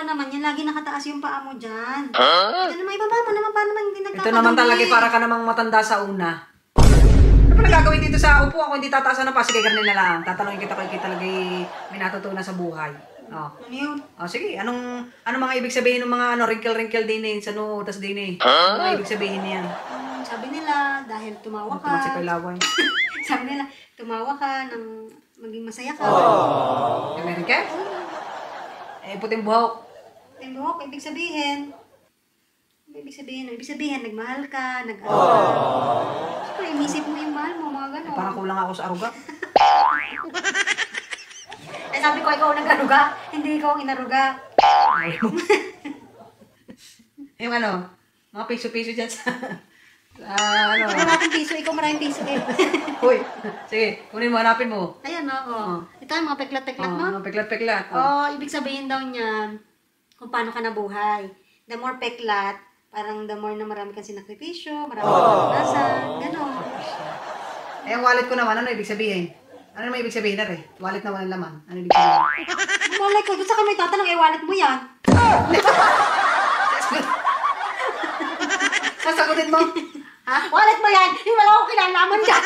ba naman yan? Lagi nakataas yung paa mo dyan. Ito naman, ibaba mo naman. Paano naman hindi nagkakadumi? Ito naman talaga para ka namang matanda sa una. Ano pa nagagawin dito sa upo? Ako hindi tataasan ng pa. Sige, ganun na lang. Tatanungin kita kung kita talaga may natutunan sa buhay. Oh. Ano yun? Oh, sige, anong mga ibig sabihin ng mga wrinkle din eh, sa noo, tas din eh. Ano mga ibig sabihin niyan? Sabi nila, dahil tumawa ka. Tumaksi pa ilaway. Sabi nila, tumawa ka nang maging masaya ka. Meron ka? Eh, puting buhok. Puting buhok, ibig sabihin. Ibig sabihin, nagmahal ka, nag-aral ka. Siyempre, inisip mo yung mahal mo, mga gano'n. Parang kulang ako sa aruga. Eh, sabi ko, ikaw nag-aruga, hindi ikaw ang inaruga. Yung mga piso-piso dyan sa... Wala akong piso, ikaw maraming piso eh. Uy, sige, kunin mo, hanapin mo. Ayan, oo. Ito yung mga peklat-peklat mo. Mga peklat-peklat. Ibig sabihin daw niyan, kung paano ka nabuhay. The more peklat, parang the more na marami kang sinakripisyo, marami kang naranasan, gano'n. Eh, ang wallet ko naman, ano ibig sabihin? Ano naman ibig sabihin na rin? Wallet na walang laman. Ano ibig sabihin? Malay ko, doon sa kami tatanong, wallet mo yan. Sasagutin mo? Ha? Wallet mo yan? Yung wala akong kinalaman dyan.